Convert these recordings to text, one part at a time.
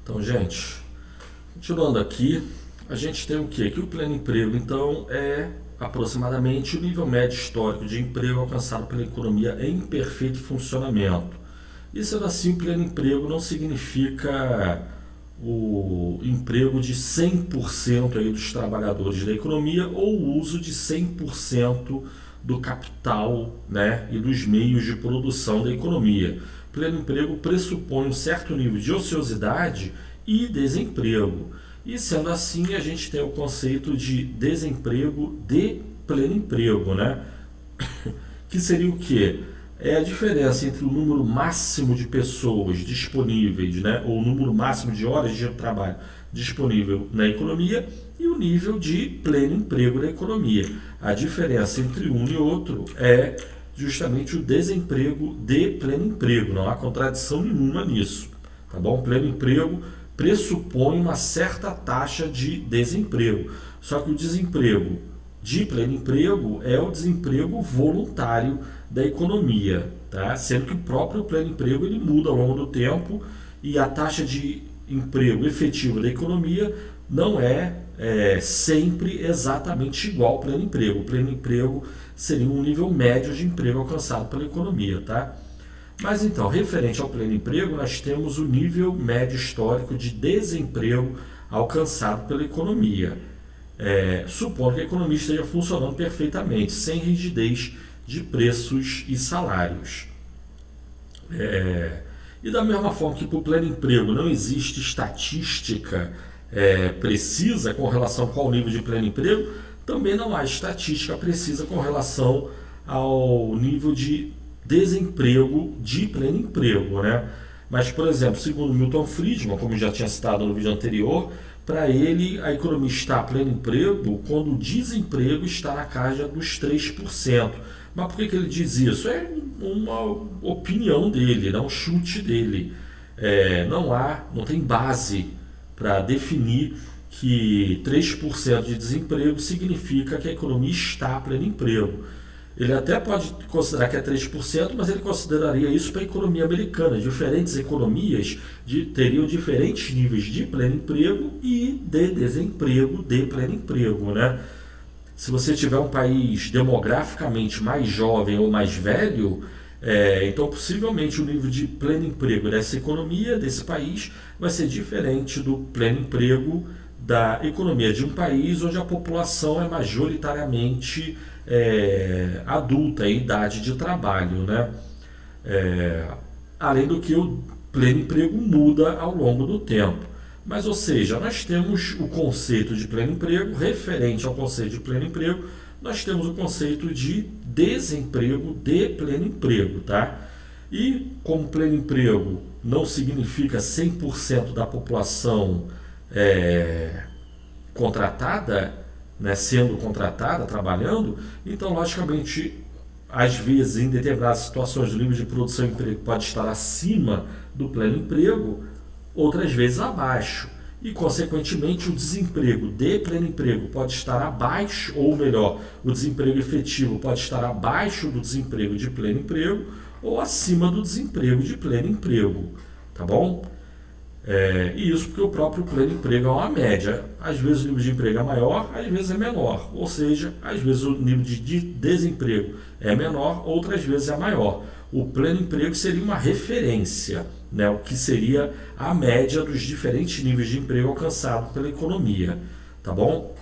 Então, gente, continuando aqui, a gente tem o quê? Que o pleno emprego, então, é aproximadamente o nível médio histórico de emprego alcançado pela economia em perfeito funcionamento. E sendo assim, o pleno emprego não significa o emprego de 100% aí dos trabalhadores da economia ou o uso de 100% do capital, né, e dos meios de produção da economia. Pleno emprego pressupõe um certo nível de ociosidade e desemprego. E sendo assim, a gente tem o conceito de desemprego de pleno emprego, né? Que seria o quê? É a diferença entre o número máximo de pessoas disponíveis, né, ou o número máximo de horas de trabalho disponível na economia e o nível de pleno emprego da economia. A diferença entre um e outro é justamente o desemprego de pleno emprego. Não há contradição nenhuma nisso, tá bom? Pleno emprego pressupõe uma certa taxa de desemprego. Só que o desemprego de pleno emprego é o desemprego voluntário da economia, tá? Sendo que o próprio pleno emprego ele muda ao longo do tempo e a taxa de emprego efetivo da economia não é sempre exatamente igual ao pleno emprego. O pleno emprego seria um nível médio de emprego alcançado pela economia, tá? Mas então, referente ao pleno emprego, nós temos o nível médio histórico de desemprego alcançado pela economia. Supondo que a economia esteja funcionando perfeitamente, sem rigidez de preços e salários. E da mesma forma que para o pleno emprego não existe estatística precisa com relação ao nível de pleno emprego, também não há estatística precisa com relação ao nível de desemprego de pleno emprego, né? Mas, por exemplo, segundo Milton Friedman, como eu já tinha citado no vídeo anterior, para ele a economia está a pleno emprego quando o desemprego está na casa dos 3%. Mas por que ele diz isso? É uma opinião dele, um chute dele. Não tem base para definir que 3% de desemprego significa que a economia está a pleno emprego. Ele até pode considerar que é 3%, mas ele consideraria isso para a economia americana. Diferentes economias teriam diferentes níveis de pleno emprego e de desemprego de pleno emprego, né? Se você tiver um país demograficamente mais jovem ou mais velho, então possivelmente o nível de pleno emprego dessa economia, desse país, vai ser diferente do pleno emprego da economia de um país onde a população é majoritariamente adulta, em idade de trabalho, né? Além do que o pleno emprego muda ao longo do tempo. Mas, ou seja, nós temos o conceito de pleno emprego, referente ao conceito de pleno emprego, nós temos o conceito de desemprego de pleno emprego, tá? E como pleno emprego não significa 100% da população contratada, né, sendo contratada, trabalhando, então, logicamente, às vezes, em determinadas situações, o nível de produção e emprego pode estar acima do pleno emprego, outras vezes abaixo. E, consequentemente, o desemprego de pleno emprego pode estar abaixo, ou melhor, o desemprego efetivo pode estar abaixo do desemprego de pleno emprego ou acima do desemprego de pleno emprego, tá bom? E isso porque o próprio pleno emprego é uma média. Às vezes o nível de emprego é maior, às vezes é menor. Ou seja, às vezes o nível de desemprego é menor, outras vezes é maior. O pleno emprego seria uma referência, né, o que seria a média dos diferentes níveis de emprego alcançados pela economia, tá bom?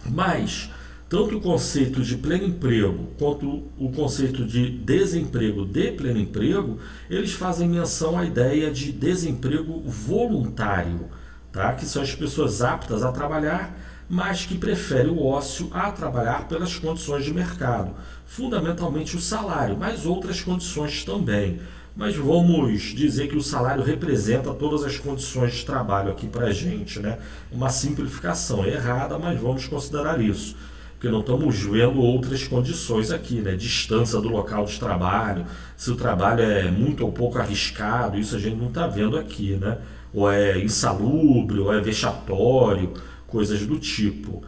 Mas tanto o conceito de pleno emprego quanto o conceito de desemprego de pleno emprego, eles fazem menção à ideia de desemprego voluntário, tá? Que são as pessoas aptas a trabalhar, mas que preferem o ócio a trabalhar pelas condições de mercado, fundamentalmente o salário, mas outras condições também. Mas vamos dizer que o salário representa todas as condições de trabalho aqui para a gente, né? Uma simplificação errada, mas vamos considerar isso. Porque não estamos vendo outras condições aqui, né? Distância do local de trabalho, se o trabalho é muito ou pouco arriscado, isso a gente não está vendo aqui, né? Ou é insalubre, ou é vexatório, coisas do tipo.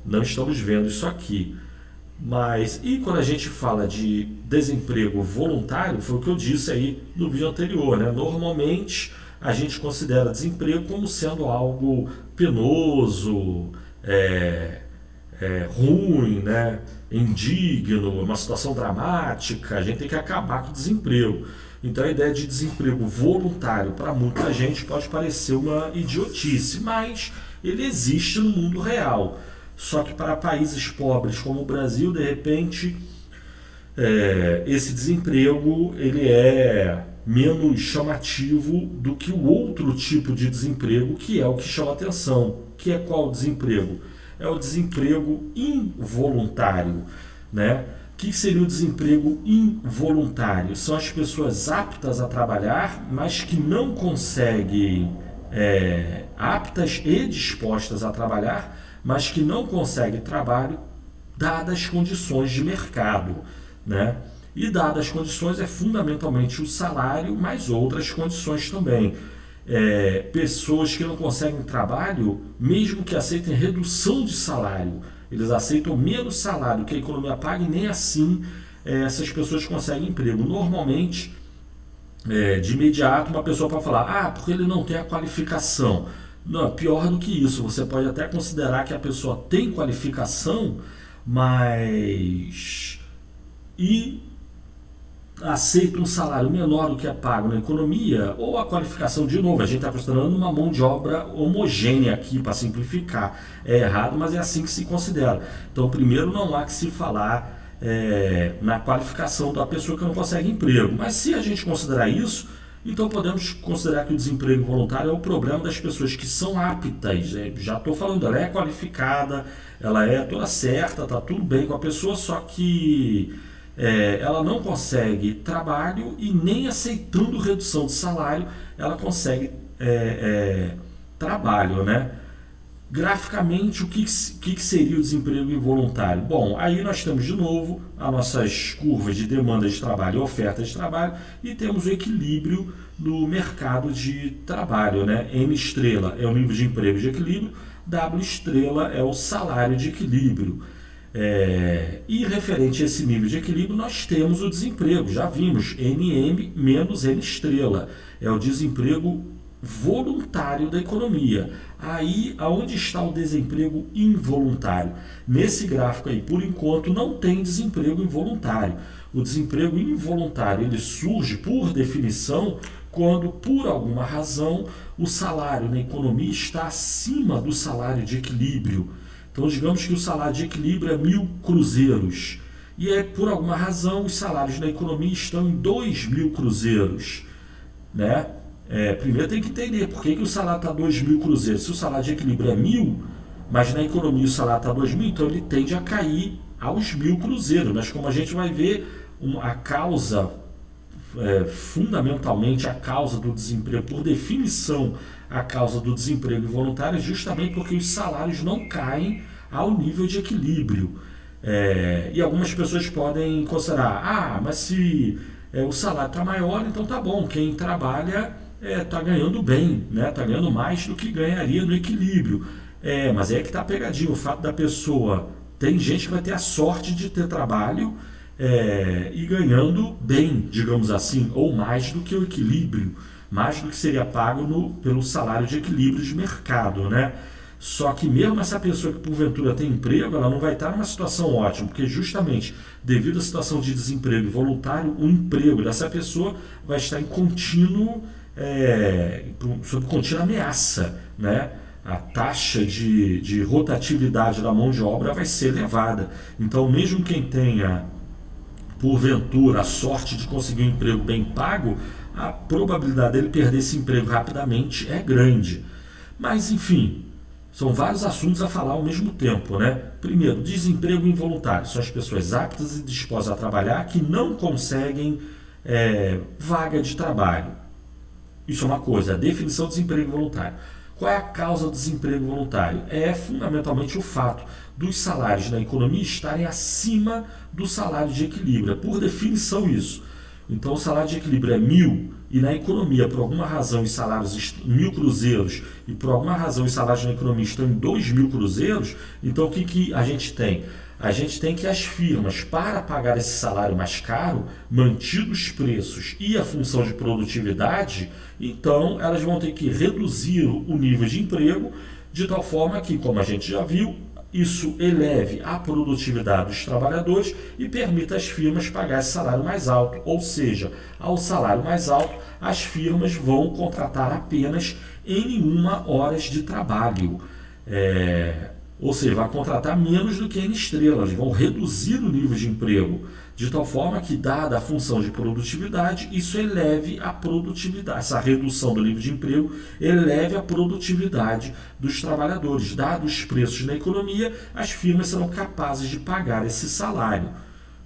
Não estamos vendo isso aqui. Mas, e quando a gente fala de desemprego voluntário, foi o que eu disse aí no vídeo anterior, né? Normalmente a gente considera desemprego como sendo algo penoso, ruim, né? Indigno, uma situação dramática. A gente tem que acabar com o desemprego. Então a ideia de desemprego voluntário para muita gente pode parecer uma idiotice, mas ele existe no mundo real. Só que para países pobres como o Brasil, de repente, esse desemprego ele é menos chamativo do que o outro tipo de desemprego, que é o que chama atenção. Que é qual o desemprego? É o desemprego involuntário, né? O que seria o desemprego involuntário? São as pessoas aptas a trabalhar, mas que não conseguem, aptas e dispostas a trabalhar, mas que não conseguem trabalho dadas as condições de mercado, né? E dadas as condições é fundamentalmente o salário, mas outras condições também. Pessoas que não conseguem trabalho, mesmo que aceitem redução de salário, eles aceitam menos salário que a economia paga e nem assim essas pessoas conseguem emprego. Normalmente, de imediato, uma pessoa pode falar, porque ele não tem a qualificação. Não, pior do que isso, você pode até considerar que a pessoa tem qualificação, mas aceita um salário menor do que é pago na economia, ou a qualificação, de novo, a gente está considerando uma mão de obra homogênea aqui, para simplificar. É errado, mas é assim que se considera. Então, primeiro, não há que se falar na qualificação da pessoa que não consegue emprego. Mas se a gente considerar isso, então podemos considerar que o desemprego voluntário é o problema das pessoas que são aptas. Já estou falando, ela é qualificada, ela é toda certa, está tudo bem com a pessoa, só que ela não consegue trabalho e nem aceitando redução de salário ela consegue trabalho, né? Graficamente, o que seria o desemprego involuntário? Bom, aí nós temos de novo as nossas curvas de demanda de trabalho e oferta de trabalho e temos o equilíbrio no mercado de trabalho, né? M estrela é o nível de emprego de equilíbrio, W estrela é o salário de equilíbrio. E referente a esse nível de equilíbrio, nós temos o desemprego, já vimos, NM menos N estrela, é o desemprego voluntário da economia. Aí, aonde está o desemprego involuntário? Nesse gráfico aí, por enquanto, não tem desemprego involuntário. O desemprego involuntário, ele surge, por definição, quando, por alguma razão, o salário na economia está acima do salário de equilíbrio. Então, digamos que o salário de equilíbrio é 1.000 cruzeiros. E, por alguma razão, os salários na economia estão em 2.000 cruzeiros, né? Primeiro tem que entender por que o salário está 2.000 cruzeiros. Se o salário de equilíbrio é 1.000, mas na economia o salário está 2.000, então ele tende a cair aos 1.000 cruzeiros. Mas como a gente vai ver, a causa, fundamentalmente a causa do desemprego, por definição, a causa do desemprego involuntário é justamente porque os salários não caem ao nível de equilíbrio. E algumas pessoas podem considerar, mas se o salário está maior, então tá bom, quem trabalha está ganhando bem, né? Está ganhando mais do que ganharia no equilíbrio. Mas é que está pegadinho, o fato da pessoa, tem gente que vai ter a sorte de ter trabalho e ganhando bem, digamos assim, ou mais do que o equilíbrio, mais do que seria pago pelo salário de equilíbrio de mercado, né? Só que mesmo essa pessoa que porventura tem emprego, ela não vai estar numa situação ótima, porque justamente devido à situação de desemprego voluntário, o emprego dessa pessoa vai estar em sob contínua ameaça, né? A taxa de rotatividade da mão de obra vai ser elevada. Então, mesmo quem tenha, porventura, a sorte de conseguir um emprego bem pago, a probabilidade dele perder esse emprego rapidamente é grande. Mas, enfim, são vários assuntos a falar ao mesmo tempo, né? Primeiro, desemprego involuntário. São as pessoas aptas e dispostas a trabalhar que não conseguem vaga de trabalho. Isso é uma coisa, a definição de desemprego voluntário. Qual é a causa do desemprego voluntário? É fundamentalmente o fato dos salários na economia estarem acima do salário de equilíbrio. É por definição isso. Então o salário de equilíbrio é 1.000 e na economia, por alguma razão, os salários 1.000 cruzeiros e por alguma razão os salários na economia estão em 2.000 cruzeiros, então o que a gente tem? A gente tem que as firmas, para pagar esse salário mais caro, mantidos os preços e a função de produtividade, então elas vão ter que reduzir o nível de emprego de tal forma que, como a gente já viu, isso eleve a produtividade dos trabalhadores e permita às firmas pagar esse salário mais alto. Ou seja, ao salário mais alto, as firmas vão contratar apenas N1 horas de trabalho. Ou seja, vai contratar menos do que N estrelas, vão reduzir o nível de emprego, de tal forma que, dada a função de produtividade, isso eleve a produtividade, essa redução do nível de emprego eleve a produtividade dos trabalhadores. Dados os preços na economia, as firmas serão capazes de pagar esse salário.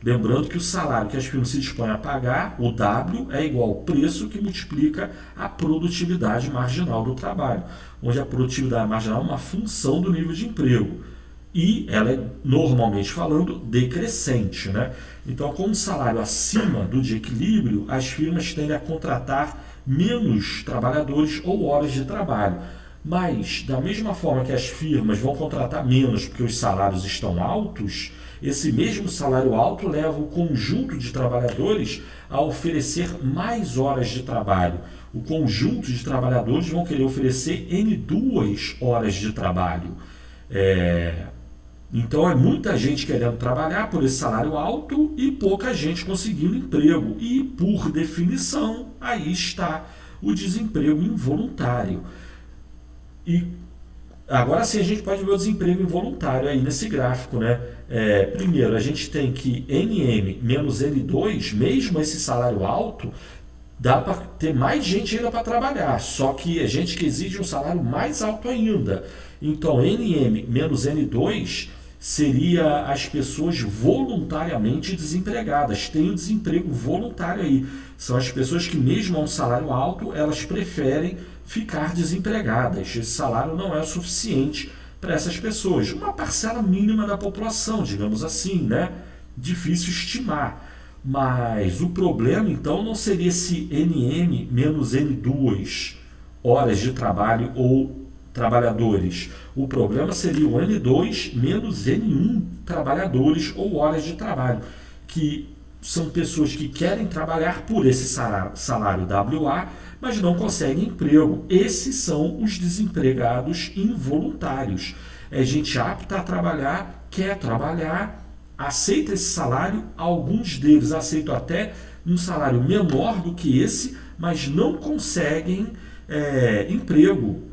Lembrando que o salário que as firmas se dispõem a pagar, o W, é igual ao preço que multiplica a produtividade marginal do trabalho, onde a produtividade marginal é uma função do nível de emprego. E ela é, normalmente falando, decrescente, né? Então, com um salário acima do de equilíbrio, as firmas tendem a contratar menos trabalhadores ou horas de trabalho. Mas, da mesma forma que as firmas vão contratar menos porque os salários estão altos, esse mesmo salário alto leva o conjunto de trabalhadores a oferecer mais horas de trabalho. O conjunto de trabalhadores vão querer oferecer N2 horas de trabalho. Então é muita gente querendo trabalhar por esse salário alto e pouca gente conseguindo emprego. E, por definição, aí está o desemprego involuntário. E agora sim a gente pode ver o desemprego involuntário aí nesse gráfico, né? Primeiro, a gente tem que NM menos N2, mesmo esse salário alto, dá para ter mais gente ainda para trabalhar, só que é gente que exige um salário mais alto ainda. Então, NM menos N2 seria as pessoas voluntariamente desempregadas. Tem o desemprego voluntário aí. São as pessoas que, mesmo a um salário alto, elas preferem ficar desempregadas. Esse salário não é suficiente para essas pessoas. Uma parcela mínima da população, digamos assim, né? Difícil estimar. Mas o problema, então, não seria esse NM menos N2 horas de trabalho ou trabalhadores. O problema seria o N2 menos N1 trabalhadores ou horas de trabalho, que são pessoas que querem trabalhar por esse salário WA, mas não conseguem emprego. Esses são os desempregados involuntários. É gente apta a trabalhar, quer trabalhar, aceita esse salário, alguns deles aceitam até um salário menor do que esse, mas não conseguem emprego.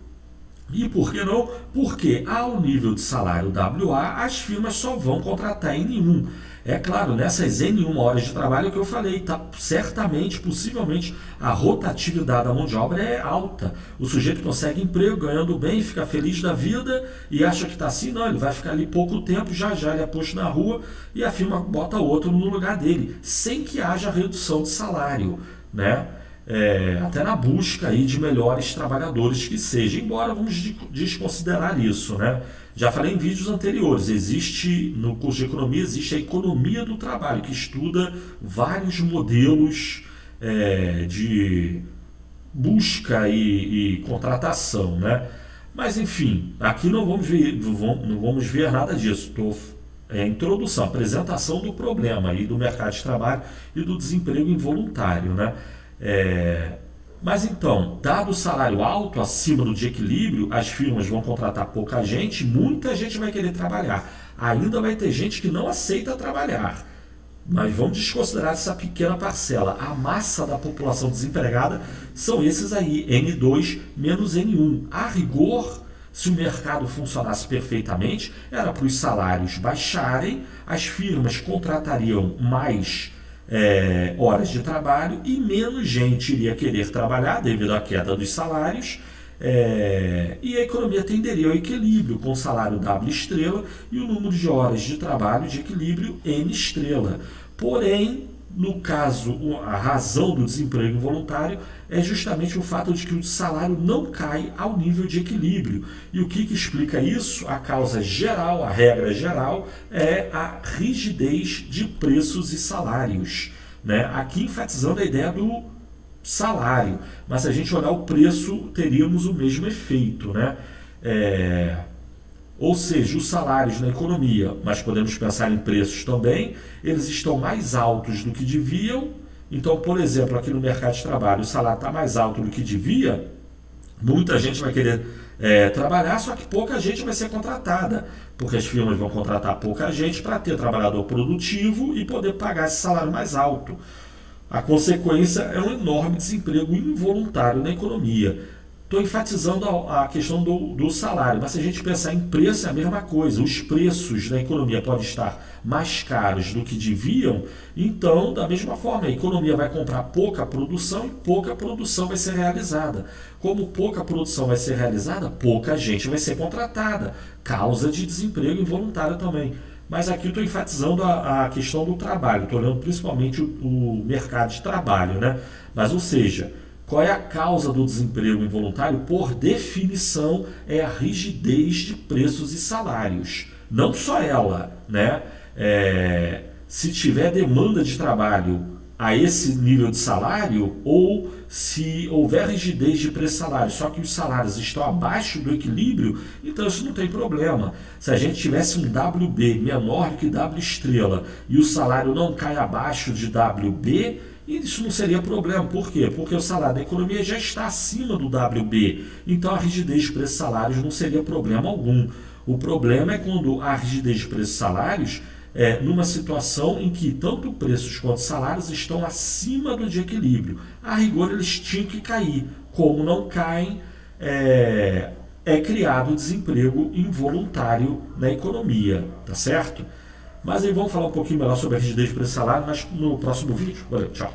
E por que não? Porque ao nível de salário WA, as firmas só vão contratar N1. É claro, nessas N1 horas de trabalho que eu falei, certamente, possivelmente, a rotatividade da mão de obra é alta. O sujeito consegue emprego, ganhando bem, fica feliz da vida e acha que está assim. Não, ele vai ficar ali pouco tempo, já ele é posto na rua e a firma bota outro no lugar dele, sem que haja redução de salário, né? Até na busca aí de melhores trabalhadores que seja, embora vamos desconsiderar isso, né? Já falei em vídeos anteriores, no curso de economia existe a economia do trabalho, que estuda vários modelos de busca e contratação, né? Mas enfim, aqui não vamos ver nada disso. Introdução, apresentação do problema aí do mercado de trabalho e do desemprego involuntário, né? Mas então, dado o salário alto, acima do de equilíbrio, as firmas vão contratar pouca gente, muita gente vai querer trabalhar. Ainda vai ter gente que não aceita trabalhar. Mas vamos desconsiderar essa pequena parcela. A massa da população desempregada são esses aí, N2 menos N1. A rigor, se o mercado funcionasse perfeitamente, era para os salários baixarem, as firmas contratariam mais horas de trabalho e menos gente iria querer trabalhar devido à queda dos salários, e a economia tenderia ao equilíbrio com o salário W estrela e o número de horas de trabalho de equilíbrio N estrela. Porém, no caso, a razão do desemprego involuntário é justamente o fato de que o salário não cai ao nível de equilíbrio. E o que explica isso? A causa geral, a regra geral, é a rigidez de preços e salários, né? Aqui enfatizando a ideia do salário, mas se a gente olhar o preço, teríamos o mesmo efeito, né? Ou seja, os salários na economia, mas podemos pensar em preços também, eles estão mais altos do que deviam. Então, por exemplo, aqui no mercado de trabalho, o salário está mais alto do que devia, muita gente vai querer trabalhar, só que pouca gente vai ser contratada, porque as firmas vão contratar pouca gente para ter trabalhador produtivo e poder pagar esse salário mais alto. A consequência é um enorme desemprego involuntário na economia. Estou enfatizando a questão do salário, mas se a gente pensar em preço é a mesma coisa. Os preços na economia podem estar mais caros do que deviam, então, da mesma forma, a economia vai comprar pouca produção e pouca produção vai ser realizada. Como pouca produção vai ser realizada, pouca gente vai ser contratada, causa de desemprego involuntário também. Mas aqui eu estou enfatizando a questão do trabalho, estou olhando principalmente o mercado de trabalho, né? Mas, ou seja, qual é a causa do desemprego involuntário? Por definição, é a rigidez de preços e salários. Não só ela, né? Se tiver demanda de trabalho a esse nível de salário, ou se houver rigidez de preço e salário, só que os salários estão abaixo do equilíbrio, então isso não tem problema. Se a gente tivesse um WB menor que W estrela e o salário não cai abaixo de WB, isso não seria problema. Por quê? Porque o salário da economia já está acima do WB. Então a rigidez de preços e salários não seria problema algum. O problema é quando a rigidez de preços e salários numa situação em que tanto preços quanto salários estão acima do de equilíbrio. A rigor eles tinham que cair. Como não caem, é criado desemprego involuntário na economia. Tá certo? Mas aí vamos falar um pouquinho melhor sobre a rigidez de preço e salário, mas no próximo vídeo. Valeu, tchau.